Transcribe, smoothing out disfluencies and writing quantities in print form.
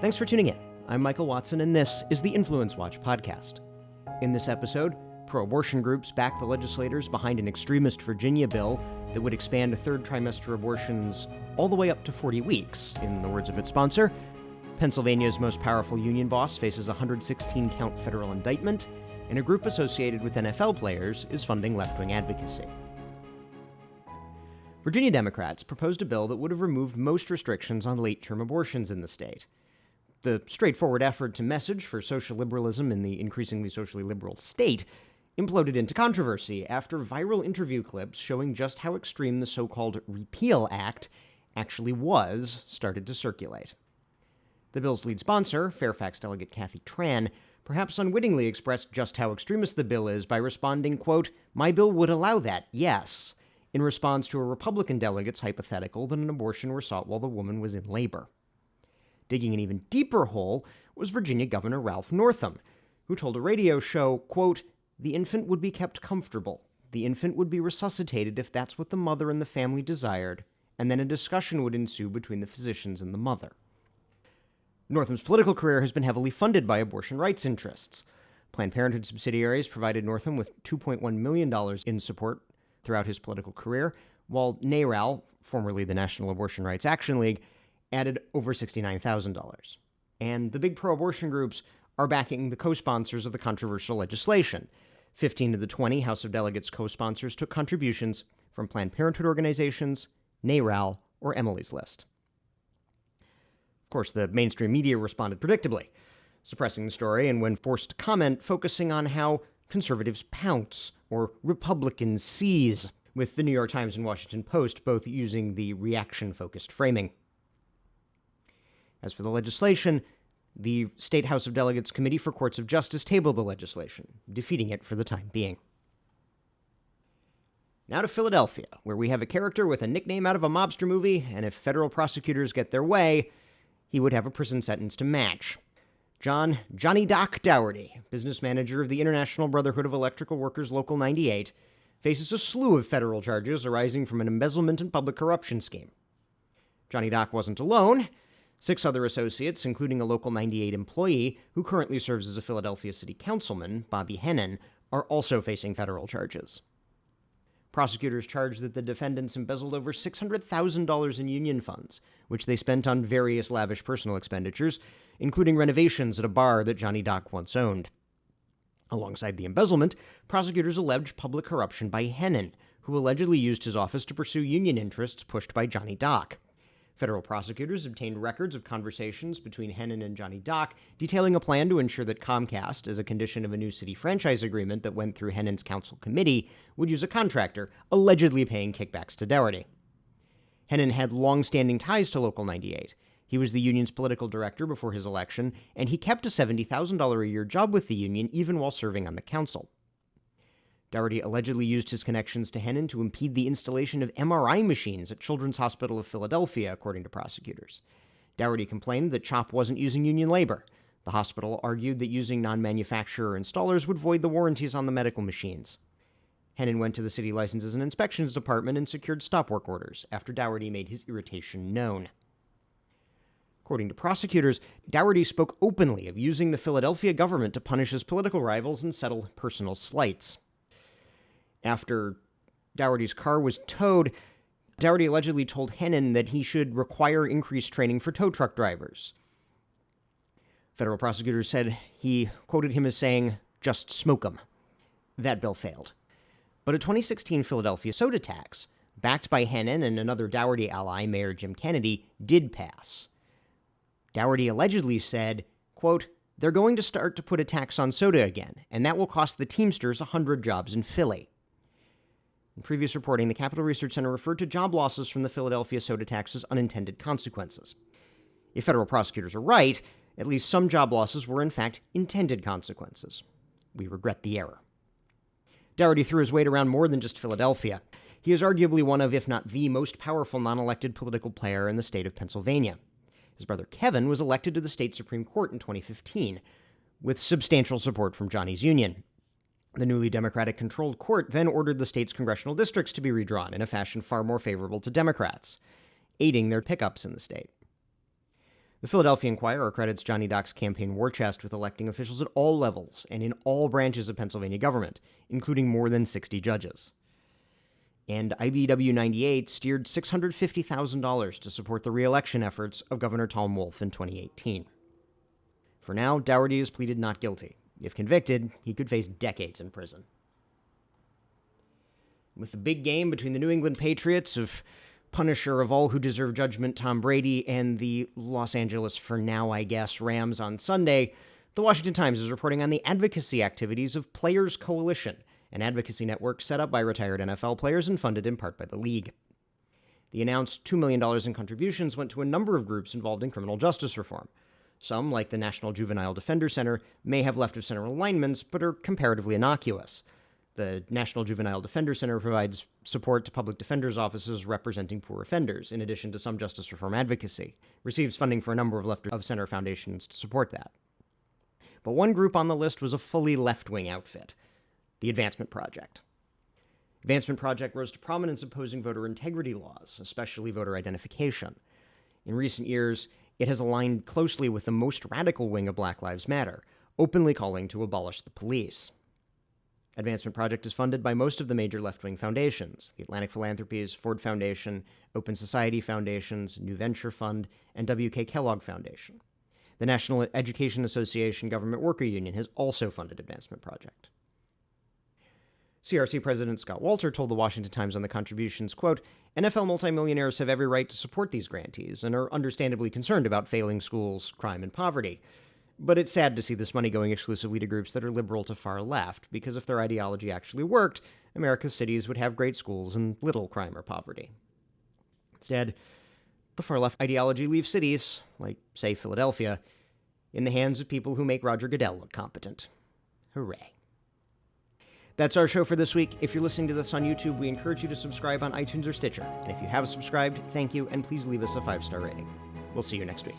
Thanks for tuning in. I'm Michael Watson, and this is the InfluenceWatch podcast. In this episode, pro-abortion groups back the legislators behind an extremist Virginia bill that would expand third trimester abortions all the way up to 40 weeks. In the words of its sponsor, Pennsylvania's most powerful union boss faces a 116-count federal indictment, and a group associated with NFL players is funding left-wing advocacy. Virginia Democrats proposed a bill that would have removed most restrictions on late-term abortions in the state. The straightforward effort to message for social liberalism in the increasingly socially liberal state imploded into controversy after viral interview clips showing just how extreme the so-called Repeal Act actually was started to circulate. The bill's lead sponsor, Fairfax delegate Kathy Tran, perhaps unwittingly expressed just how extremist the bill is by responding, quote, "My bill would allow that, yes," in response to a Republican delegate's hypothetical that an abortion were sought while the woman was in labor. Digging an even deeper hole was Virginia Governor Ralph Northam, who told a radio show, quote, "The infant would be kept comfortable. The infant would be resuscitated if that's what the mother and the family desired, and then a discussion would ensue between the physicians and the mother." Northam's political career has been heavily funded by abortion rights interests. Planned Parenthood subsidiaries provided Northam with $2.1 million in support throughout his political career, while NARAL, formerly the National Abortion Rights Action League, added over $69,000. And the big pro-abortion groups are backing the co-sponsors of the controversial legislation. 15 of the 20 House of Delegates co-sponsors took contributions from Planned Parenthood organizations, NARAL, or Emily's List. Of course, the mainstream media responded predictably, suppressing the story and, when forced to comment, focusing on how conservatives pounce or Republicans seize, with the New York Times and Washington Post both using the reaction-focused framing. As for the legislation, the State House of Delegates Committee for Courts of Justice tabled the legislation, defeating it for the time being. Now to Philadelphia, where we have a character with a nickname out of a mobster movie, and if federal prosecutors get their way, he would have a prison sentence to match. Johnny Doc Dougherty, business manager of the International Brotherhood of Electrical Workers Local 98, faces a slew of federal charges arising from an embezzlement and public corruption scheme. Johnny Doc wasn't alone. 6 other associates, including a Local 98 employee who currently serves as a Philadelphia city councilman, Bobby Hennon, are also facing federal charges. Prosecutors charge that the defendants embezzled over $600,000 in union funds, which they spent on various lavish personal expenditures, including renovations at a bar that Johnny Doc once owned. Alongside the embezzlement, prosecutors allege public corruption by Hennon, who allegedly used his office to pursue union interests pushed by Johnny Doc. Federal prosecutors obtained records of conversations between Hennon and Johnny Doc, detailing a plan to ensure that Comcast, as a condition of a new city franchise agreement that went through Hennon's council committee, would use a contractor, allegedly paying kickbacks to Dougherty. Hennon had long-standing ties to Local 98. He was the union's political director before his election, and he kept a $70,000 a year job with the union even while serving on the council. Dougherty allegedly used his connections to Hennon to impede the installation of MRI machines at Children's Hospital of Philadelphia, according to prosecutors. Dougherty complained that CHOP wasn't using union labor. The hospital argued that using non-manufacturer installers would void the warranties on the medical machines. Hennon went to the city licenses and inspections department and secured stop work orders after Dougherty made his irritation known. According to prosecutors, Dougherty spoke openly of using the Philadelphia government to punish his political rivals and settle personal slights. After Dougherty's car was towed, Dougherty allegedly told Hennon that he should require increased training for tow truck drivers. Federal prosecutors said he quoted him as saying, "Just smoke 'em." That bill failed. But a 2016 Philadelphia soda tax, backed by Hennon and another Dougherty ally, Mayor Jim Kennedy, did pass. Dougherty allegedly said, quote, "They're going to start to put a tax on soda again, and that will cost the Teamsters 100 jobs in Philly." In previous reporting, the Capital Research Center referred to job losses from the Philadelphia soda tax as unintended consequences. If federal prosecutors are right, at least some job losses were in fact intended consequences. We regret the error. Dougherty threw his weight around more than just Philadelphia. He is arguably one of, if not the most powerful non-elected political player in the state of Pennsylvania. His brother Kevin was elected to the state Supreme Court in 2015, with substantial support from Johnny's union. The newly Democratic-controlled court then ordered the state's congressional districts to be redrawn in a fashion far more favorable to Democrats, aiding their pickups in the state. The Philadelphia Inquirer credits Johnny Doc's campaign war chest with electing officials at all levels and in all branches of Pennsylvania government, including more than 60 judges. And IBW 98 steered $650,000 to support the re-election efforts of Governor Tom Wolf in 2018. For now, Dougherty has pleaded not guilty. If convicted, he could face decades in prison. With the big game between the New England Patriots of Punisher of all who deserve judgment, Tom Brady, and the Los Angeles, for now I guess, Rams on Sunday, the Washington Times is reporting on the advocacy activities of Players Coalition, an advocacy network set up by retired NFL players and funded in part by the league. The announced $2 million in contributions went to a number of groups involved in criminal justice reform. Some, like the National Juvenile Defender Center, may have left-of-center alignments, but are comparatively innocuous. The National Juvenile Defender Center provides support to public defenders' offices representing poor offenders, in addition to some justice reform advocacy, receives funding for a number of left-of-center foundations to support that. But one group on the list was a fully left-wing outfit, the Advancement Project. Advancement Project rose to prominence opposing voter integrity laws, especially voter identification. In recent years, it has aligned closely with the most radical wing of Black Lives Matter, openly calling to abolish the police. Advancement Project is funded by most of the major left-wing foundations, the Atlantic Philanthropies, Ford Foundation, Open Society Foundations, New Venture Fund, and W.K. Kellogg Foundation. The National Education Association Government Worker Union has also funded Advancement Project. CRC President Scott Walter told the Washington Times on the contributions, quote, NFL multimillionaires have every right to support these grantees and are understandably concerned about failing schools, crime, and poverty. But it's sad to see this money going exclusively to groups that are liberal to far left, because if their ideology actually worked, America's cities would have great schools and little crime or poverty. Instead, the far left ideology leaves cities, like, say, Philadelphia, in the hands of people who make Roger Goodell look competent. Hooray. That's our show for this week. If you're listening to this on YouTube, we encourage you to subscribe on iTunes or Stitcher. And if you have subscribed, thank you, and please leave us a 5-star rating. We'll see you next week.